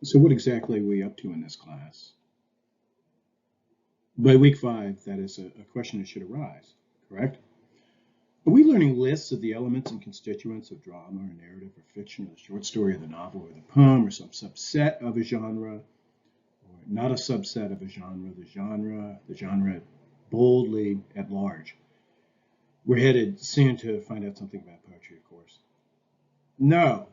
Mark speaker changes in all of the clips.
Speaker 1: So what exactly are we up to in this class? By week 5, that is a question that should arise, correct? Are we learning lists of the elements and constituents of drama or narrative or fiction or the short story or the novel or the poem or some subset of a genre, or not a subset of a genre, the genre boldly at large? We're headed soon to find out something about poetry, of course. No.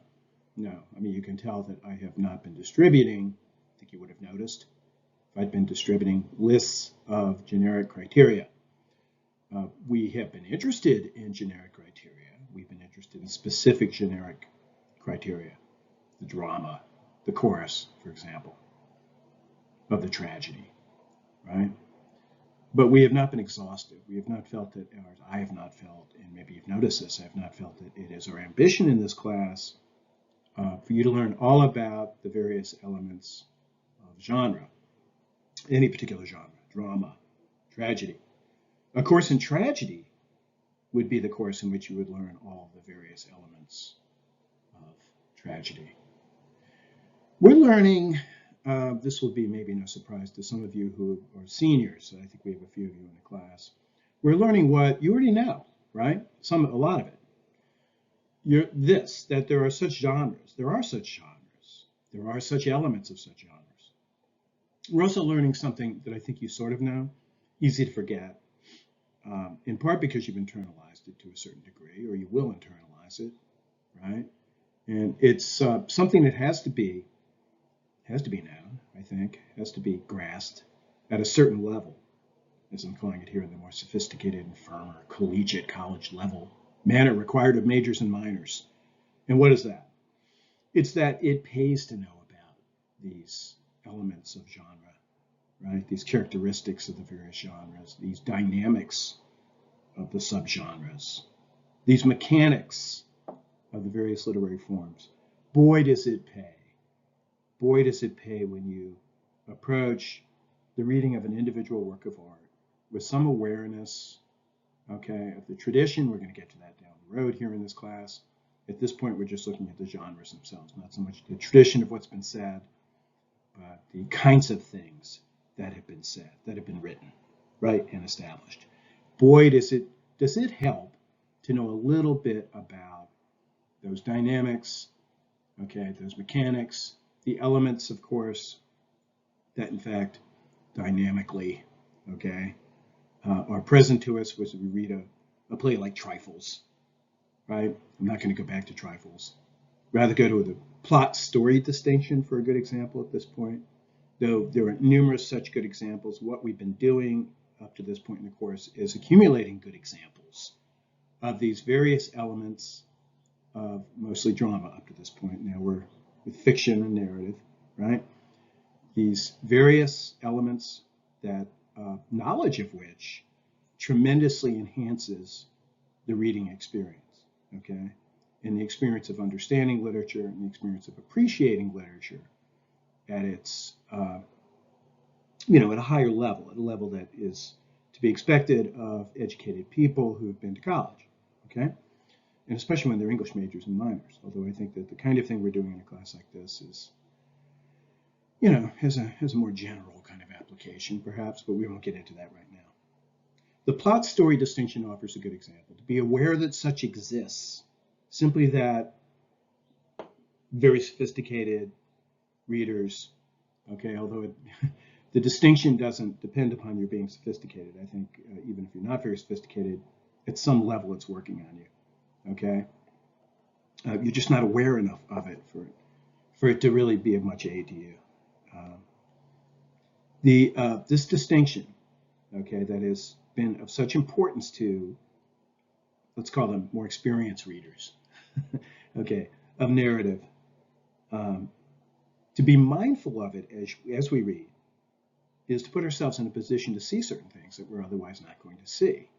Speaker 1: I mean, you can tell that I have not been distributing, I think you would have noticed, if I'd been distributing lists of generic criteria. We have been interested in generic criteria. We've been interested in specific generic criteria, the drama, the chorus, for example, of the tragedy, right? But we have not been exhaustive. We have not felt that, or I have not felt, and maybe you've noticed this, I have not felt that it is our ambition in this class for you to learn all about the various elements of genre, any particular genre, drama, tragedy. A course in tragedy would be the course in which you would learn all the various elements of tragedy. We're learning, this will be maybe no surprise to some of you who are seniors, I think we have a few of you in the class. We're learning what you already know, right? A lot of it. That there are such genres, there are such elements of such genres. We're also learning something that I think you sort of know, easy to forget, in part because you've internalized it to a certain degree, or you will internalize it, right? And it's something that has to be known, I think, has to be grasped at a certain level, as I'm calling it here, in the more sophisticated and firmer collegiate college level manner required of majors and minors. And what is that? It's that it pays to know about these elements of genre, right? These characteristics of the various genres, these dynamics of the subgenres, these mechanics of the various literary forms. Boy, does it pay. Boy, does it pay when you approach the reading of an individual work of art with some awareness, okay, of the tradition. We're going to get to that down the road here in this class. At this point, we're just looking at the genres themselves, not so much the tradition of what's been said, but the kinds of things that have been said, that have been written, right, and established. Boy, does it help to know a little bit about those dynamics, okay, those mechanics, the elements, of course, that in fact dynamically, okay, are present to us as we read a play like Trifles, right? I'm not going to go back to Trifles. Rather go to the plot-story distinction for a good example at this point, though there are numerous such good examples. What we've been doing up to this point in the course is accumulating good examples of these various elements of mostly drama up to this point. Now we're with fiction and narrative, right? These various elements that knowledge of which tremendously enhances the reading experience, okay? And the experience of understanding literature and the experience of appreciating literature at its, at a higher level, at a level that is to be expected of educated people who've been to college, okay? And especially when they're English majors and minors, although I think that the kind of thing we're doing in a class like this is, has a more general kind of application, perhaps, but we won't get into that right now. The plot-story distinction offers a good example. To be aware that such exists, simply that very sophisticated readers, okay, although the distinction doesn't depend upon your being sophisticated. I think even if you're not very sophisticated, at some level it's working on you, okay? You're just not aware enough of it for it to really be of much aid to you. This distinction, okay, that has been of such importance to, let's call them more experienced readers, okay, of narrative, to be mindful of it as we read is to put ourselves in a position to see certain things that we're otherwise not going to see,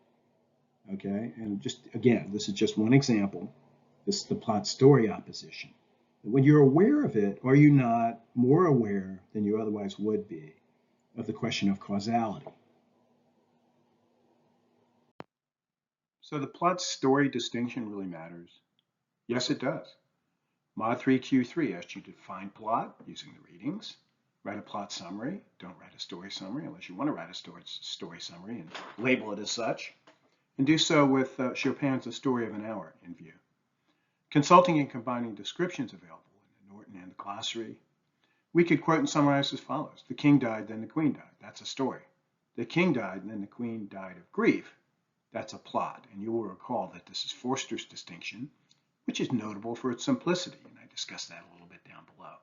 Speaker 1: okay? And just, again, this is just one example. This is the plot-story opposition. When you're aware of it, are you not more aware than you otherwise would be of the question of causality? So the plot-story distinction really matters. Yes, it does. Mod3 Q3 asked you to define plot using the readings, write a plot summary. Don't write a story summary unless you want to write a story summary and label it as such. And do so with Chopin's A Story of an Hour in view. Consulting and combining descriptions available in the Norton and the glossary. We could quote and summarize as follows. The king died, then the queen died. That's a story. The king died, and then the queen died of grief. That's a plot. And you will recall that this is Forster's distinction, which is notable for its simplicity. And I discussed that a little bit down below.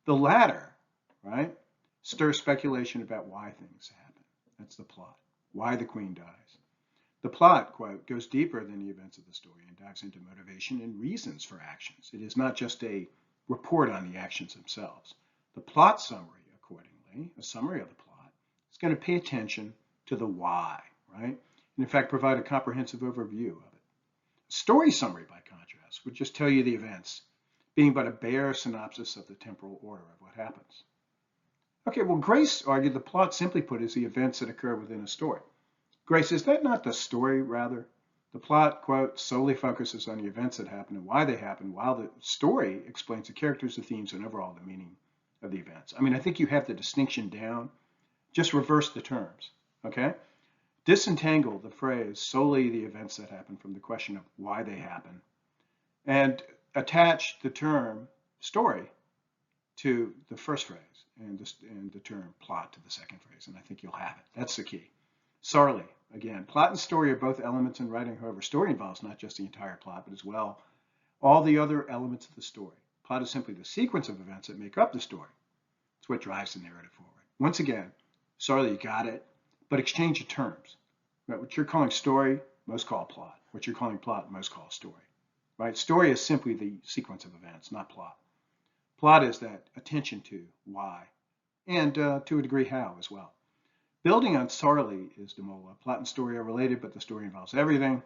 Speaker 1: The latter, right, stirs speculation about why things happen. That's the plot. Why the queen dies. The plot, quote, goes deeper than the events of the story and dives into motivation and reasons for actions. It is not just a report on the actions themselves. The plot summary, accordingly, a summary of the plot, is going to pay attention to the why, right? And in fact, provide a comprehensive overview of it. A story summary, by contrast, would just tell you the events, being but a bare synopsis of the temporal order of what happens. Okay, well, Grace argued the plot, simply put, is the events that occur within a story. Grace, is that not the story, rather? The plot, quote, solely focuses on the events that happen and why they happen, while the story explains the characters, the themes, and overall the meaning of the events. I mean, I think you have the distinction down. Just reverse the terms, okay? Disentangle the phrase solely the events that happen from the question of why they happen, and attach the term story to the first phrase and the term plot to the second phrase, and I think you'll have it. That's the key. Sarli, again, plot and story are both elements in writing. However, story involves not just the entire plot, but as well all the other elements of the story. Plot is simply the sequence of events that make up the story. It's what drives the narrative forward. Once again, Sarli, you got it, but exchange the terms. Right? What you're calling story, most call plot. What you're calling plot, most call story. Right? Story is simply the sequence of events, not plot. Plot is that attention to why, and to a degree how as well. Building on Sarli is Demola. Plot and story are related, but the story involves everything.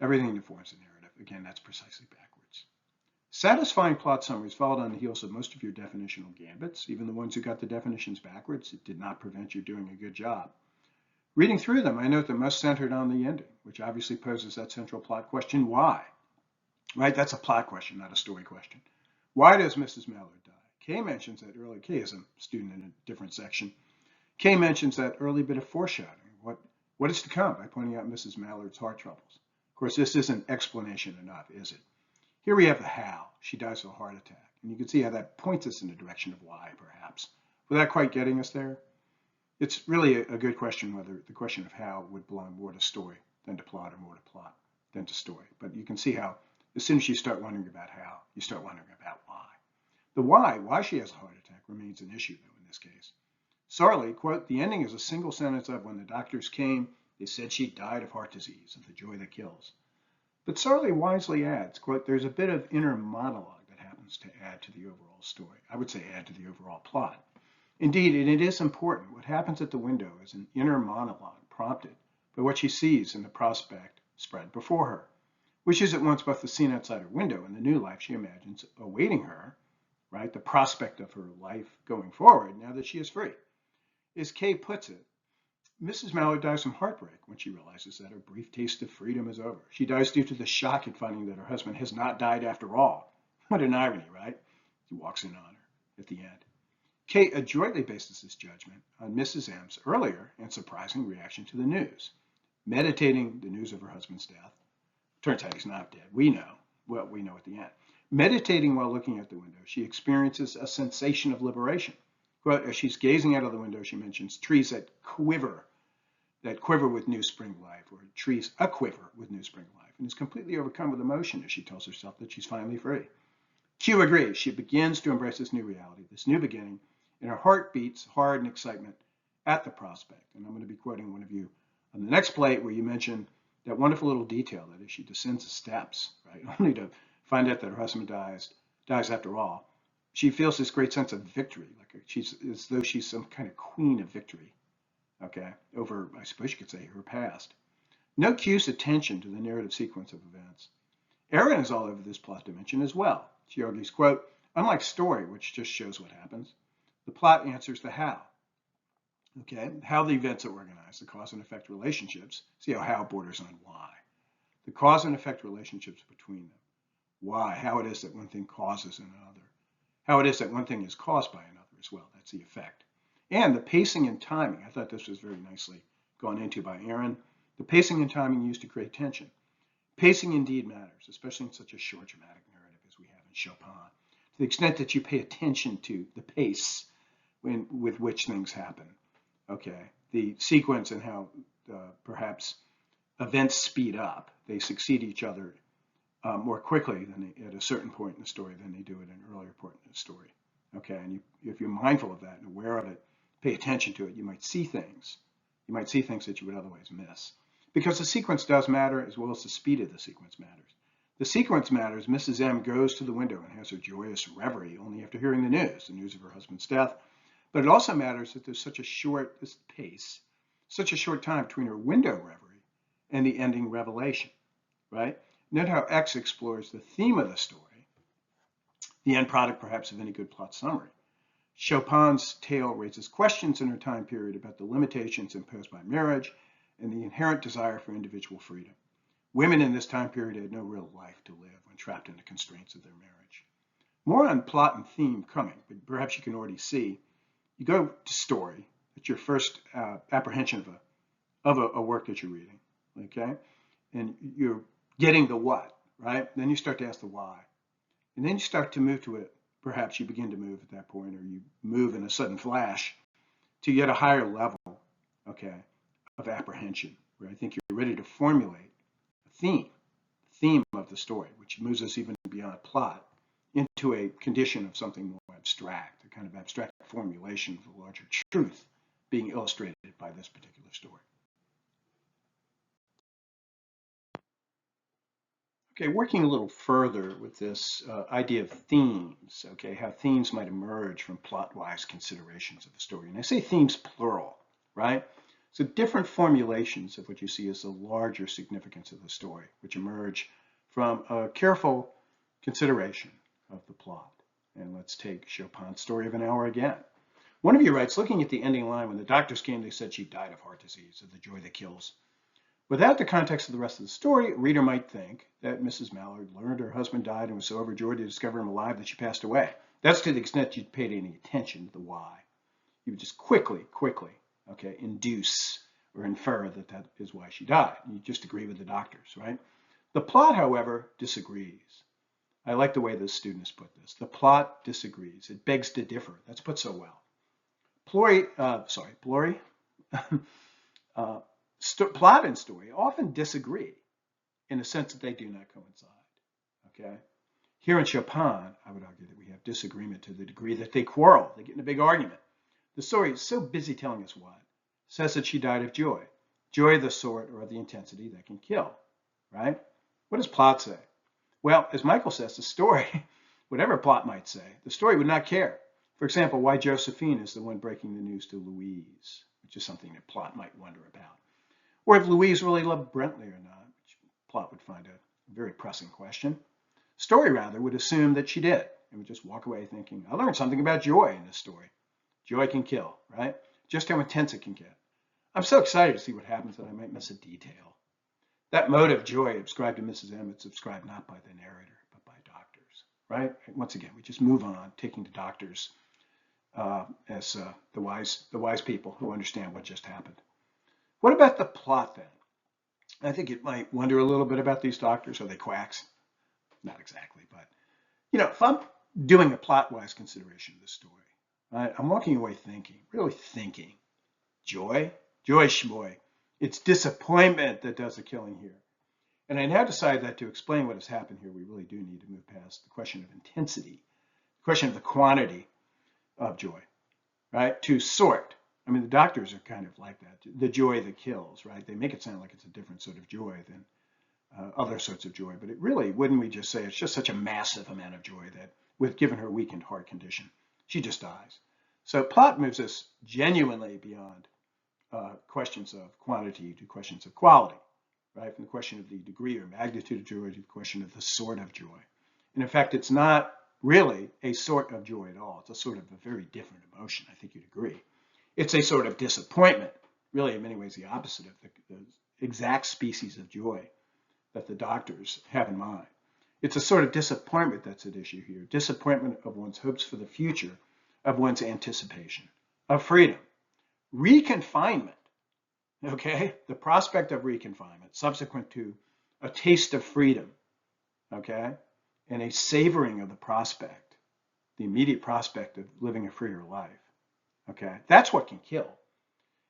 Speaker 1: Everything that forms the narrative. Again, that's precisely backwards. Satisfying plot summaries followed on the heels of most of your definitional gambits, even the ones who got the definitions backwards. It did not prevent you doing a good job. Reading through them, I note that most centered on the ending, which obviously poses that central plot question, why? Right? That's a plot question, not a story question. Why does Mrs. Mallard die? Kay mentions that early. Kay is a student in a different section. Kay mentions that early bit of foreshadowing, what is to come, by pointing out Mrs. Mallard's heart troubles. Of course, this isn't explanation enough, is it? Here we have the how. She dies of a heart attack. And you can see how that points us in the direction of why, perhaps. Without quite getting us there, it's really a good question whether the question of how would belong more to story than to plot, or more to plot than to story. But you can see how, as soon as you start wondering about how, you start wondering about why. The why she has a heart attack, remains an issue, though, in this case. Sarli, quote, the ending is a single sentence of when the doctors came, they said she died of heart disease, of the joy that kills. But Sarli wisely adds, quote, there's a bit of inner monologue that happens to add to the overall story. I would say add to the overall plot. Indeed, and it is important, what happens at the window is an inner monologue prompted by what she sees in the prospect spread before her, which is at once both the scene outside her window and the new life she imagines awaiting her, right? The prospect of her life going forward now that she is free. As Kay puts it, Mrs. Mallard dies from heartbreak when she realizes that her brief taste of freedom is over. She dies due to the shock at finding that her husband has not died after all. What an irony, right? He walks in on her at the end. Kay adroitly bases this judgment on Mrs. M's earlier and surprising reaction to the news. Meditating the news of her husband's death. Turns out he's not dead. We know what we know at the end. Meditating while looking out the window, she experiences a sensation of liberation. Quote, as she's gazing out of the window, she mentions trees that quiver with new spring life, or trees a-quiver with new spring life, and is completely overcome with emotion as she tells herself that she's finally free. Q agrees. She begins to embrace this new reality, this new beginning, and her heart beats hard in excitement at the prospect. And I'm going to be quoting one of you on the next plate where you mention that wonderful little detail that as she descends the steps, right, only to find out that her husband dies after all, she feels this great sense of victory, like she's as though she's some kind of queen of victory, okay, over, I suppose you could say, her past. Note Q's attention to the narrative sequence of events. Erin is all over this plot dimension as well. She argues, quote, unlike story, which just shows what happens, the plot answers the how. Okay, how the events are organized, the cause and effect relationships. See how borders on why. The cause and effect relationships between them. why, how it is that one thing causes another, how it is that one thing is caused by another as well. That's the effect. And the pacing and timing. I thought this was very nicely gone into by Aaron. The pacing and timing used to create tension. Pacing indeed matters, especially in such a short dramatic narrative as we have in Chopin. To the extent that you pay attention to the pace with which things happen, okay, the sequence and how perhaps events speed up, they succeed each other more quickly than at a certain point in the story than they do at an earlier point in the story. Okay, and if you're mindful of that and aware of it, pay attention to it, you might see things. You might see things that you would otherwise miss. Because the sequence does matter as well as the speed of the sequence matters. The sequence matters. Mrs. M goes to the window and has her joyous reverie only after hearing the news of her husband's death. But it also matters that there's such a short pace, such a short time between her window reverie and the ending revelation, right? Note how X explores the theme of the story, the end product perhaps of any good plot summary. Chopin's tale raises questions in her time period about the limitations imposed by marriage and the inherent desire for individual freedom. Women in this time period had no real life to live when trapped in the constraints of their marriage. More on plot and theme coming, but perhaps you can already see. You go to story. It's your first apprehension of a work that you're reading, okay? And you're getting the what, right? Then you start to ask the why. And then you start to move to it. Perhaps you begin to move at that point, or you move in a sudden flash to yet a higher level, okay, of apprehension, where I think you're ready to formulate a theme of the story, which moves us even beyond plot into a condition of something more abstract, a kind of abstract formulation of the larger truth being illustrated by this particular story. Okay, working a little further with this idea of themes, okay, how themes might emerge from plot-wise considerations of a story. And I say themes plural, right? So different formulations of what you see as the larger significance of the story, which emerge from a careful consideration of the plot. And let's take Chopin's Story of an Hour again. One of you writes, looking at the ending line, when the doctors came, they said she died of heart disease, of the joy that kills. Without the context of the rest of the story, a reader might think that Mrs. Mallard learned her husband died and was so overjoyed to discover him alive that she passed away. That's to the extent you paid any attention to the why. You would just quickly, okay, induce or infer that that is why she died. You just agree with the doctors, right? The plot, however, disagrees. I like the way this student has put this. The plot disagrees. It begs to differ. That's put so well. Plot and story often disagree in the sense that they do not coincide, okay? Here in Chopin, I would argue that we have disagreement to the degree that they quarrel. They get in a big argument. The story is so busy telling us what? Says that she died of joy. Joy of the sort or of the intensity that can kill, right? What does plot say? Well, as Michael says, the story, whatever plot might say, the story would not care. For example, why Josephine is the one breaking the news to Louise, which is something that plot might wonder about. Or if Louise really loved Brentley or not, which plot would find a very pressing question. Story, rather, would assume that she did and would just walk away thinking, I learned something about joy in this story. Joy can kill, right? Just how intense it can get. I'm so excited to see what happens that I might miss a detail. That mode of joy ascribed to Mrs. M is ascribed not by the narrator, but by doctors, right? Once again, we just move on, taking the doctors as the wise people who understand what just happened. What about the plot then? I think it might wonder a little bit about these doctors. Are they quacks? Not exactly, but if I'm doing a plot-wise consideration of the story, right, I'm walking away thinking, really thinking, joy, schmoy. It's disappointment that does the killing here. And I now decide that to explain what has happened here, we really do need to move past the question of intensity, the question of the quantity of joy, right? To sort. I mean, the doctors are kind of like that. The joy that kills, right? They make it sound like it's a different sort of joy than other sorts of joy. But it really, wouldn't we just say it's just such a massive amount of joy that, given her weakened heart condition, she just dies. So plot moves us genuinely beyond questions of quantity to questions of quality, right? From the question of the degree or magnitude of joy to the question of the sort of joy. And in fact, it's not really a sort of joy at all. It's a sort of a very different emotion. I think you'd agree. It's a sort of disappointment, really in many ways the opposite of the exact species of joy that the doctors have in mind. It's a sort of disappointment that's at issue here. Disappointment of one's hopes for the future, of one's anticipation of freedom. Reconfinement, okay? The prospect of reconfinement, subsequent to a taste of freedom, okay? And a savoring of the prospect, the immediate prospect of living a freer life, okay? That's what can kill.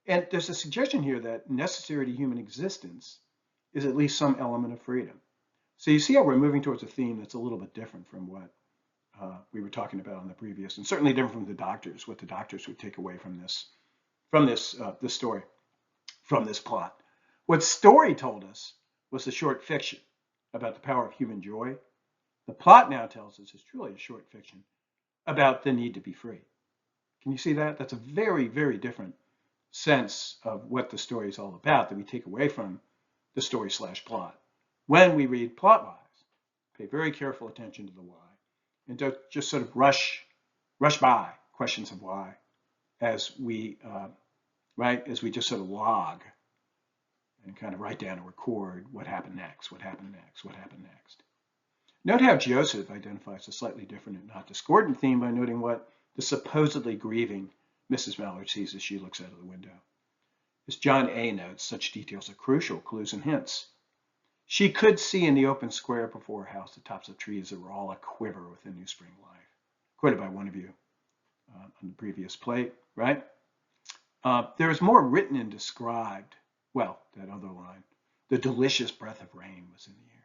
Speaker 1: And there's a suggestion here that necessary to human existence is at least some element of freedom. So you see how we're moving towards a theme that's a little bit different from what we were talking about on the previous, and certainly different from the doctors, what the doctors would take away from this story, from this plot. What story told us was the short fiction about the power of human joy. The plot now tells us it's truly a short fiction about the need to be free. Can you see that? That's a very, very different sense of what the story is all about that we take away from the story/plot. When we read plot-wise, pay very careful attention to the why, and don't just sort of rush by questions of why as we as we just sort of log and kind of write down and record what happened next, what happened next, what happened next. Note how Joseph identifies a slightly different and not discordant theme by noting what the supposedly grieving Mrs. Mallard sees as she looks out of the window. As John A. notes, such details are crucial, clues and hints. She could see in the open square before her house the tops of trees that were all a quiver with a new spring life. Quoted by one of you on the previous plate, right? There is more written and described, well, that other line, the delicious breath of rain was in the air.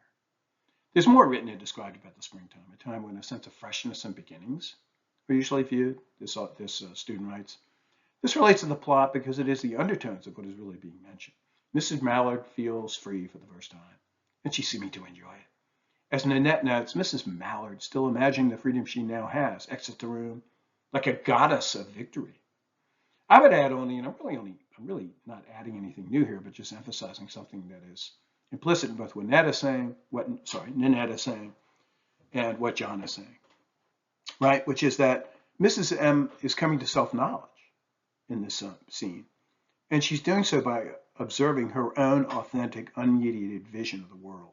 Speaker 1: There's more written and described about the springtime, a time when a sense of freshness and beginnings are usually viewed, this student writes. This relates to the plot because it is the undertones of what is really being mentioned. Mrs. Mallard feels free for the first time, and she's seeming to enjoy it. As Nanette notes, Mrs. Mallard, still imagining the freedom she now has, exits the room like a goddess of victory. I would add only, and I'm really not adding anything new here, but just emphasizing something that is implicit in both what Nanette is saying, and what John is saying, right? Which is that Mrs. M is coming to self-knowledge in this scene, and she's doing so by observing her own authentic, unmediated vision of the world.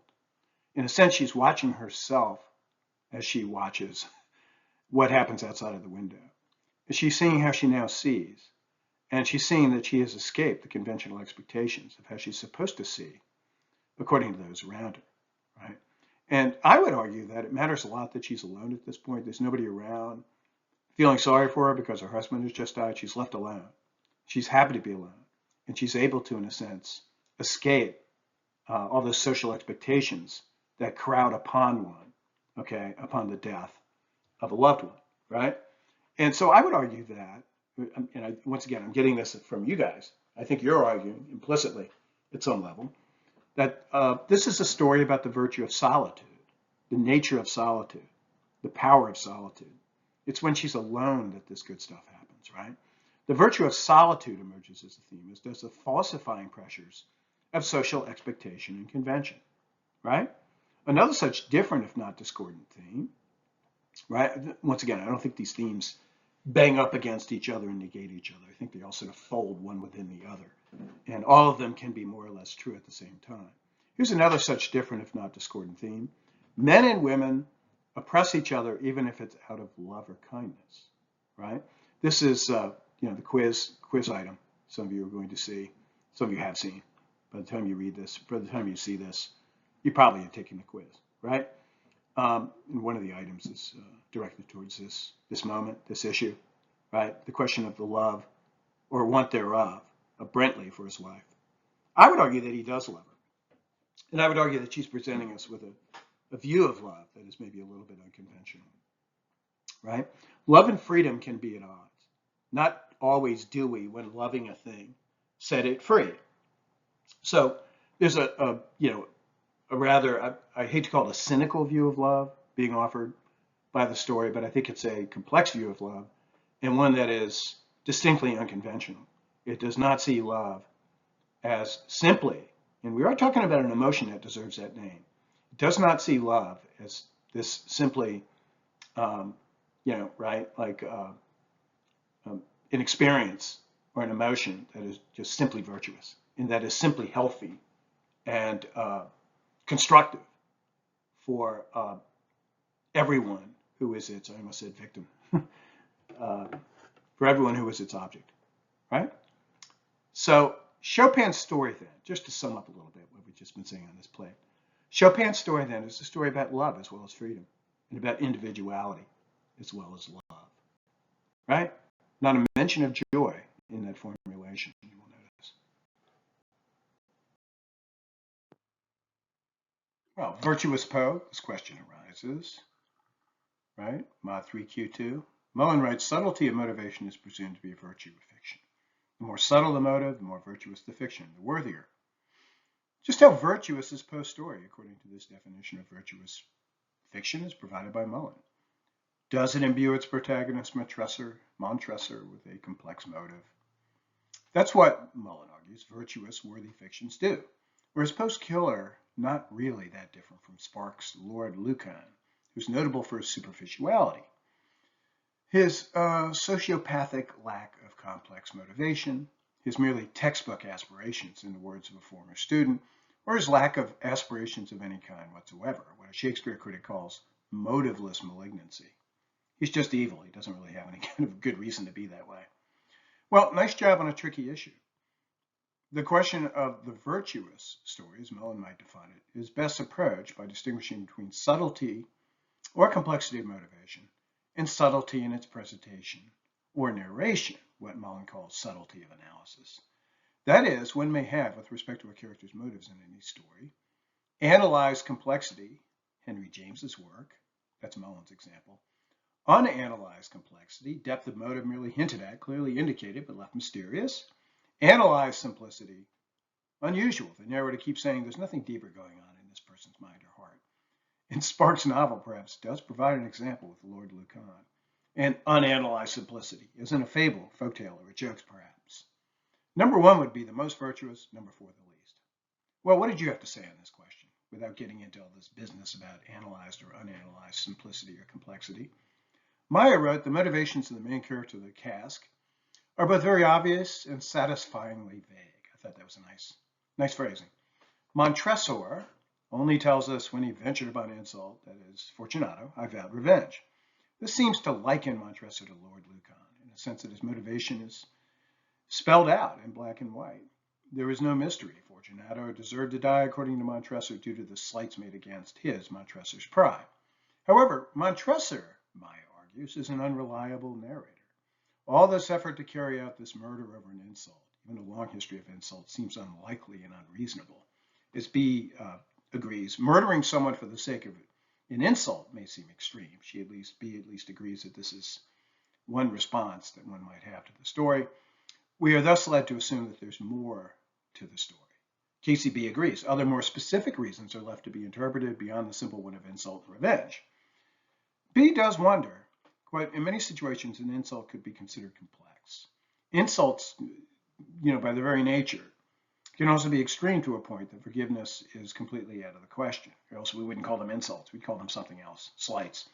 Speaker 1: In a sense, she's watching herself as she watches what happens outside of the window. And she's seeing how she now sees, and she's seeing that she has escaped the conventional expectations of how she's supposed to see, according to those around her, right? And I would argue that it matters a lot that she's alone at this point. There's nobody around feeling sorry for her because her husband has just died. She's left alone. She's happy to be alone. And she's able to, in a sense, escape all those social expectations that crowd upon one, okay, upon the death of a loved one, right? And so I would argue that, and once again, I'm getting this from you guys. I think you're arguing implicitly at some level that this is a story about the virtue of solitude, the nature of solitude, the power of solitude. It's when she's alone that this good stuff happens, right? The virtue of solitude emerges as a theme, as does the falsifying pressures of social expectation and convention, right? Another such different, if not discordant theme, right? Once again, I don't think these themes bang up against each other and negate each other. I think they all sort of fold one within the other. And all of them can be more or less true at the same time. Here's another such different, if not discordant theme. Men and women oppress each other even if it's out of love or kindness, right? This is, the quiz item some of you are going to see, some of you have seen. By the time you read this, by the time you see this, you probably are taking the quiz, right? And one of the items is directed towards this moment, this issue, right? The question of the love or want thereof of Brentley for his wife. I would argue that he does love her. And I would argue that she's presenting us with a view of love that is maybe a little bit unconventional, right? Love and freedom can be at odds. Not always do we, when loving a thing, set it free. So there's a rather, I hate to call it a cynical view of love being offered by the story, but I think it's a complex view of love and one that is distinctly unconventional. It does not see love as simply, and we are talking about an emotion that deserves that name. It does not see love as this simply, an experience or an emotion that is just simply virtuous and that is simply healthy and constructive for everyone who is its, I almost said victim, for everyone who is its object, right? So Chopin's story then, just to sum up a little bit what we've just been saying on this plate, Chopin's story then is a story about love as well as freedom, and about individuality as well as love, right? Not a mention of joy in that formulation, you will notice. Well, virtuous Poe, this question arises, right? mod3 Q2. Mullen writes, subtlety of motivation is presumed to be a virtue of fiction. The more subtle the motive, the more virtuous the fiction, the worthier. Just how virtuous is Poe's story, according to this definition of virtuous fiction, is provided by Mullen? Does it imbue its protagonist, Montresor, with a complex motive? That's what Mullen argues virtuous, worthy fictions do. Whereas Poe's killer, not really that different from Sparks' Lord Lucan, who's notable for his superficiality. His sociopathic lack of complex motivation, his merely textbook aspirations, in the words of a former student, or his lack of aspirations of any kind whatsoever, what a Shakespeare critic calls motiveless malignancy. He's just evil. He doesn't really have any kind of good reason to be that way. Well, nice job on a tricky issue. The question of the virtuous story, as Mullen might define it, is best approached by distinguishing between subtlety or complexity of motivation and subtlety in its presentation or narration, what Mullen calls subtlety of analysis. That is, one may have, with respect to a character's motives in any story, analyze complexity, Henry James's work, that's Mullen's example, unanalyzed complexity, depth of motive merely hinted at, clearly indicated, but left mysterious, analyze simplicity, unusual. The narrator keeps saying there's nothing deeper going on in this person's mind or heart. And Sparks' novel, perhaps, does provide an example with Lord Lucan. And unanalyzed simplicity, as in a fable, folktale, or a joke, perhaps. Number one would be the most virtuous, number four the least. Well, what did you have to say on this question, without getting into all this business about analyzed or unanalyzed simplicity or complexity? Maya wrote, the motivations of the main character of the cask are both very obvious and satisfyingly vague. I thought that was a nice phrasing. Montresor only tells us when he ventured upon insult, that is, Fortunato, I vowed revenge. This seems to liken Montresor to Lord Lucan, in the sense that his motivation is spelled out in black and white. There is no mystery. Fortunato deserved to die, according to Montresor, due to the slights made against his, Montresor's, pride. However, Montresor, Maya argues, is an unreliable narrator. All this effort to carry out this murder over an insult, even a long history of insult, seems unlikely and unreasonable. As B agrees, murdering someone for the sake of an insult may seem extreme. B at least agrees that this is one response that one might have to the story. We are thus led to assume that there's more to the story. KCB agrees. Other more specific reasons are left to be interpreted beyond the simple one of insult and revenge. B does wonder, quote, in many situations an insult could be considered complex. Insults, by their very nature, can also be extreme to a point that forgiveness is completely out of the question. Or else we wouldn't call them insults, we'd call them something else, slights.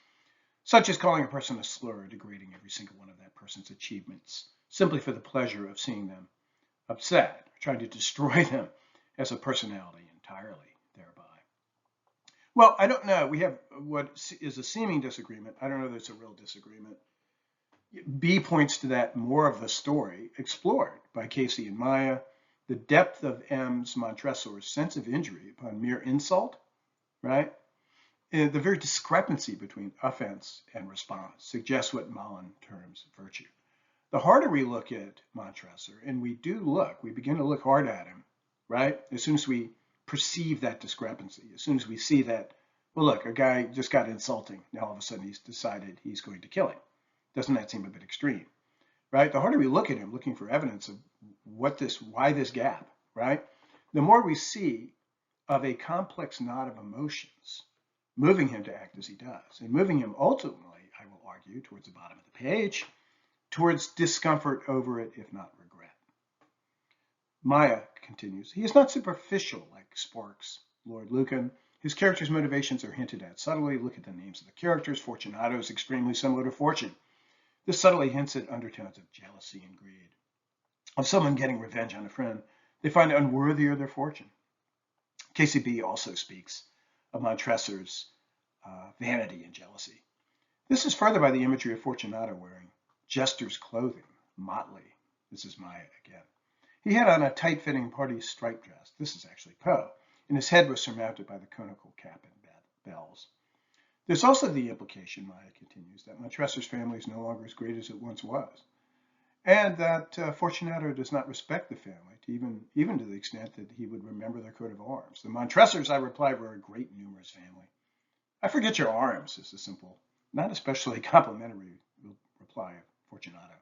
Speaker 1: Such as calling a person a slur, degrading every single one of that person's achievements, simply for the pleasure of seeing them upset, trying to destroy them as a personality entirely thereby. Well, I don't know. We have what is a seeming disagreement. I don't know that it's a real disagreement. B points to that more of the story explored by Casey and Maya. The depth of M's, Montresor's, sense of injury upon mere insult, right? And the very discrepancy between offense and response suggests what Mullen terms virtue. The harder we look at Montresor, and we begin to look hard at him, right? As soon as we perceive that discrepancy, as soon as we see that, well, look, a guy just got insulting. Now all of a sudden he's decided he's going to kill him. Doesn't that seem a bit extreme, right? The harder we look at him, looking for evidence of why this gap, right? The more we see of a complex knot of emotions moving him to act as he does, and moving him ultimately, I will argue, towards the bottom of the page, towards discomfort over it, if not regret. Maya continues, he is not superficial like Sparks, Lord Lucan. His character's motivations are hinted at subtly. Look at the names of the characters. Fortunato is extremely similar to Fortune. This subtly hints at undertones of jealousy and greed. Of someone getting revenge on a friend, they find unworthy of their fortune. KCB also speaks of Montresor's vanity and jealousy. This is furthered by the imagery of Fortunato wearing jester's clothing, motley. This is Maya again. He had on a tight-fitting party striped dress. This is actually Poe, and his head was surmounted by the conical cap and bells. There's also the implication, Maya continues, that Montresor's family is no longer as great as it once was, and that Fortunato does not respect the family, even to the extent that he would remember their coat of arms. The Montresors, I replied, were a great numerous family. I forget your arms, is the simple, not especially complimentary reply of Fortunato.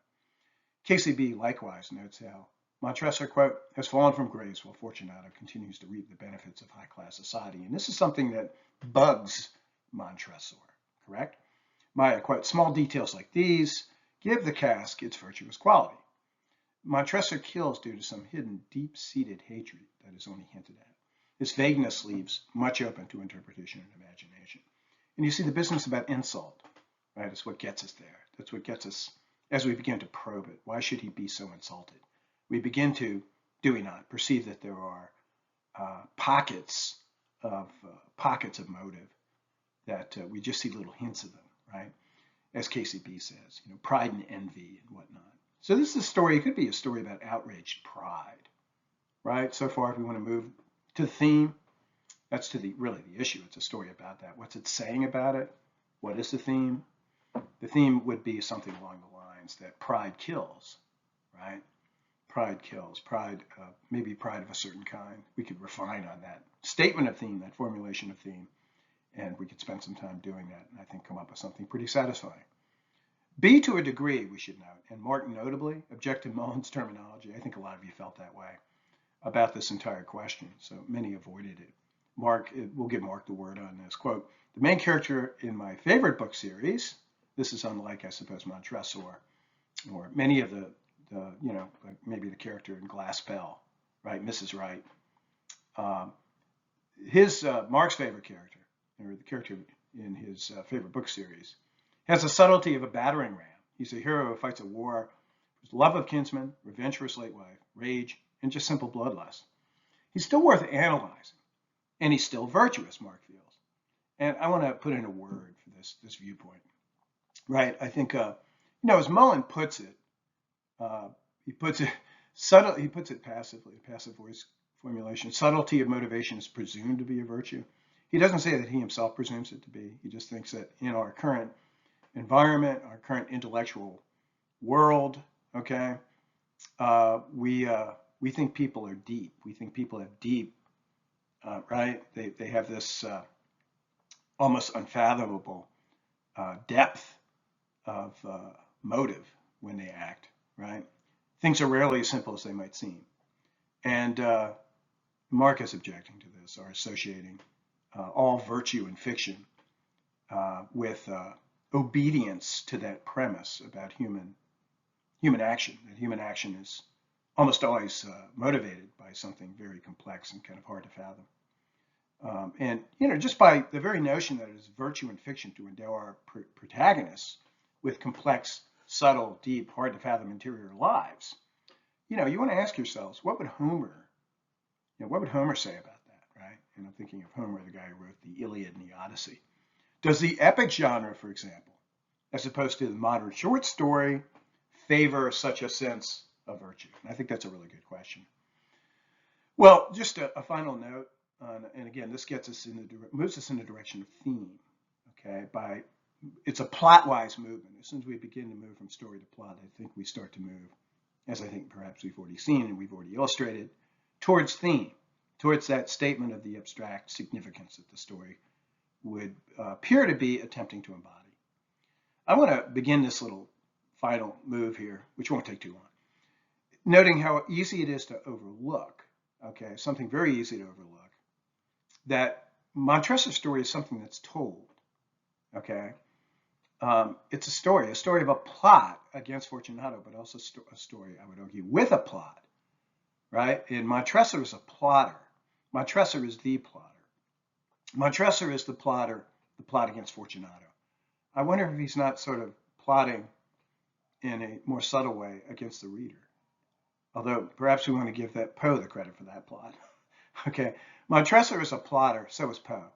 Speaker 1: KCB likewise notes how Montresor, quote, has fallen from grace while Fortunato continues to reap the benefits of high-class society. And this is something that bugs Montresor, correct? Maya, quote, small details like these give the cask its virtuous quality. Montresor kills due to some hidden, deep-seated hatred that is only hinted at. This vagueness leaves much open to interpretation and imagination. And you see the business about insult, right, is what gets us there. That's what gets us as we begin to probe it. Why should he be so insulted? We begin to, do we not, perceive that there are pockets of motive that we just see little hints of them, right? As KCB says, pride and envy and whatnot. So this is a story, it could be a story about outraged pride, right? So far, if we want to move to the theme, that's to really the issue. It's a story about that. What's it saying about it? What is the theme? The theme would be something along the lines that pride kills, right? Pride kills. Pride, maybe pride of a certain kind. We could refine on that statement of theme, that formulation of theme, and we could spend some time doing that, and I think come up with something pretty satisfying. B, to a degree, we should note, and Mark notably objected Mullen's terminology. I think a lot of you felt that way about this entire question, so many avoided it. Mark, we'll give Mark the word on this. Quote, the main character in my favorite book series, this is unlike, I suppose, Montresor, or many of the like maybe the character in Glass Bell, right, Mrs. Wright. Mark's favorite character, or the character in his favorite book series, has the subtlety of a battering ram. He's a hero who fights a war with love of kinsman, revenge for his late wife, rage, and just simple bloodlust. He's still worth analyzing, and he's still virtuous, Mark feels. And I want to put in a word for this viewpoint, right? I think, as Mullen puts it, he puts it passively, passive voice formulation. Subtlety of motivation is presumed to be a virtue. He doesn't say that he himself presumes it to be. He just thinks that in our current environment, our current intellectual world, okay, we think people are deep. We think people have deep, right? They have this almost unfathomable depth of motive when they act, right? Things are rarely as simple as they might seem. And Mark is objecting to this, or associating all virtue in fiction with obedience to that premise about human action, that human action is almost always motivated by something very complex and kind of hard to fathom. And, just by the very notion that it is virtue in fiction to endow our protagonists with complex, subtle, deep, hard to fathom interior lives, you want to ask yourselves, what would Homer say about that, right? And I'm thinking of Homer, the guy who wrote the Iliad and the Odyssey. Does the epic genre, for example, as opposed to the modern short story, favor such a sense of virtue? And I think that's a really good question. Well, just a final note, and again, this gets us moves us in the direction of theme. Okay, it's a plot-wise movement. As soon as we begin to move from story to plot, I think we start to move, as I think perhaps we've already seen and we've already illustrated, towards theme, towards that statement of the abstract significance that the story would appear to be attempting to embody. I want to begin this little final move here, which won't take too long, noting how easy it is to overlook, okay, something very easy to overlook, that Montresor's story is something that's told, okay? It's a story of a plot against Fortunato, but also a story, I would argue, with a plot, right? And Montresor is a plotter. Montresor is the plotter. Montresor is the plot against Fortunato. I wonder if he's not sort of plotting in a more subtle way against the reader. Although perhaps we want to give Poe the credit for that plot. Okay, Montresor is a plotter, so is Poe.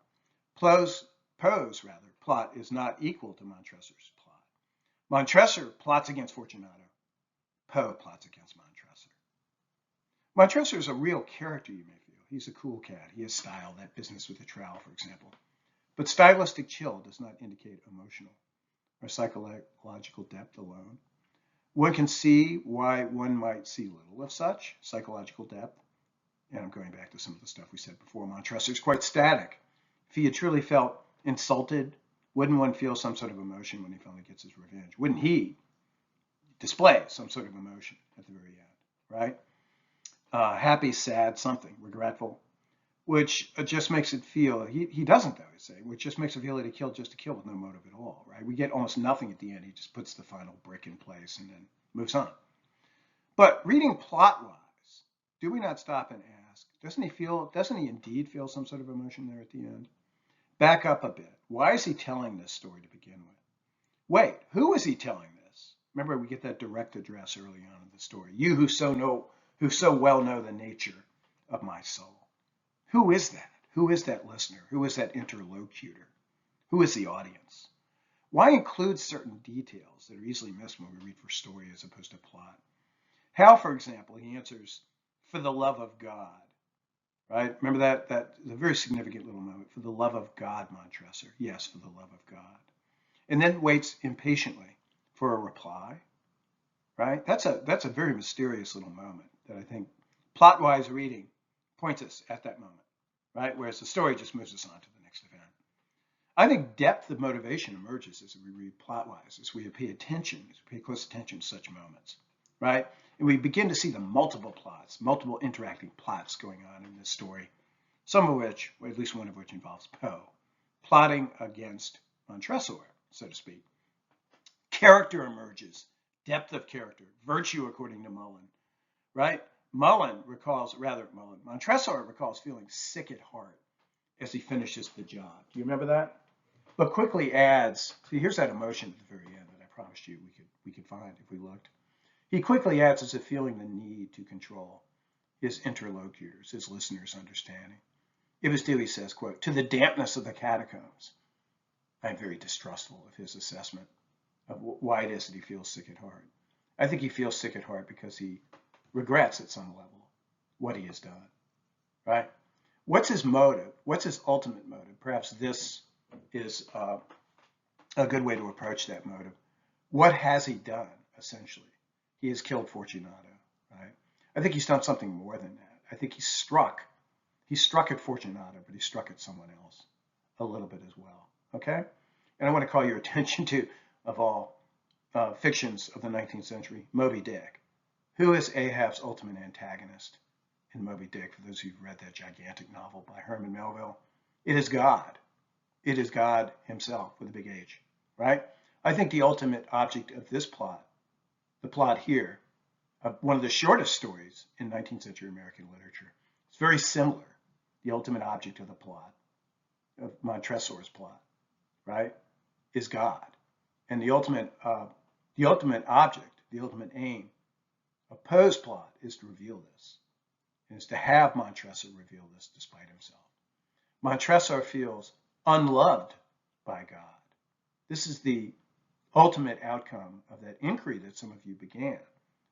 Speaker 1: Poe's Poe's plot is not equal to Montresor's plot. Montresor plots against Fortunato. Poe plots against Montresor. Montresor is a real character, you may feel. He's a cool cat. He has style, that business with the trowel, for example. But stylistic chill does not indicate emotional or psychological depth alone. One can see why one might see little of such psychological depth. And I'm going back to some of the stuff we said before. Montresor is quite static. If he had truly felt insulted, wouldn't one feel some sort of emotion when he finally gets his revenge? Wouldn't he display some sort of emotion at the very end, right? Happy, sad, something, regretful, which just makes it feel, he doesn't though, I say, which just makes it feel that he killed just to kill with no motive at all, right? We get almost nothing at the end. He just puts the final brick in place and then moves on. But reading plot-wise, do we not stop and ask, doesn't he indeed feel some sort of emotion there at the end? Back up a bit. Why is he telling this story to begin with? Wait, who is he telling this? Remember, we get that direct address early on in the story. You who so well know the nature of my soul. Who is that? Who is that listener? Who is that interlocutor? Who is the audience? Why include certain details that are easily missed when we read for story as opposed to plot? Hal, for example, he answers, for the love of God, right? Remember that is a very significant little moment. For the love of God, Montresor. Yes, for the love of God. And then waits impatiently for a reply, right? That's a very mysterious little moment that I think plot-wise reading points us at that moment, right? Whereas the story just moves us on to the next event. I think depth of motivation emerges as we read plot-wise, as we pay attention, as we pay close attention to such moments, right? And we begin to see the multiple plots, multiple interacting plots going on in this story, some of which, or at least one of which involves Poe, plotting against Montresor, so to speak. Character emerges, depth of character, virtue according to Mullen, right? Montresor recalls feeling sick at heart as he finishes the job. Do you remember that? But quickly adds, see, here's that emotion at the very end that I promised you we could find if we looked. He quickly adds as if feeling the need to control his interlocutors, his listeners' understanding. It was due, he says, quote, to the dampness of the catacombs. I'm very distrustful of his assessment of why it is that he feels sick at heart. I think he feels sick at heart because he regrets at some level what he has done, right? What's his motive? What's his ultimate motive? Perhaps this is a good way to approach that motive. What has he done, essentially? He has killed Fortunato, right? I think he's done something more than that. I think he struck at Fortunato, but he struck at someone else a little bit as well, okay? And I want to call your attention to, of all fictions of the 19th century, Moby Dick. Who is Ahab's ultimate antagonist in Moby Dick, for those who've read that gigantic novel by Herman Melville? It is God. It is God himself with a big H, right? I think the ultimate object of this plot, the plot here, of one of the shortest stories in 19th century American literature, it's very similar. The ultimate object of the plot, of Montresor's plot, right, is God. And the ultimate object, the ultimate aim of Poe's plot is to reveal this, and is to have Montresor reveal this despite himself. Montresor feels unloved by God. This is the ultimate outcome of that inquiry that some of you began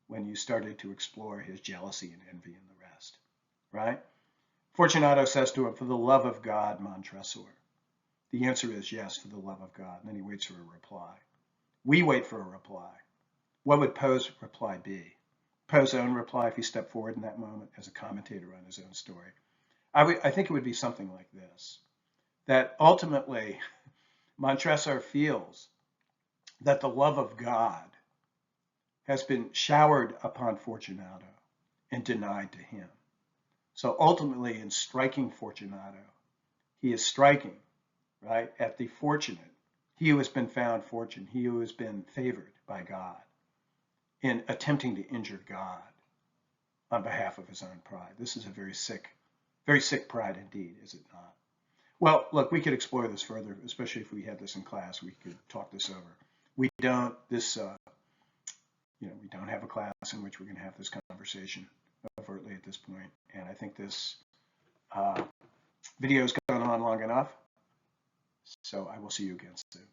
Speaker 1: when you started to explore his jealousy and envy and the rest, right? Fortunato says to him, for the love of God, Montresor. The answer is yes, for the love of God. And then he waits for a reply. We wait for a reply. What would Poe's reply be? Poe's own reply, if he stepped forward in that moment as a commentator on his own story. I think it would be something like this, that ultimately Montresor feels that the love of God has been showered upon Fortunato and denied to him. So ultimately, in striking Fortunato, he is striking, right, at the fortunate, he who has been found fortunate, he who has been favored by God, in attempting to injure God on behalf of his own pride. This is a very sick pride indeed, is it not? Well, look, we could explore this further, especially if we had this in class. We could talk this over. We don't. We don't have a class in which we're going to have this conversation overtly at this point. And I think this video has gone on long enough. So I will see you again soon.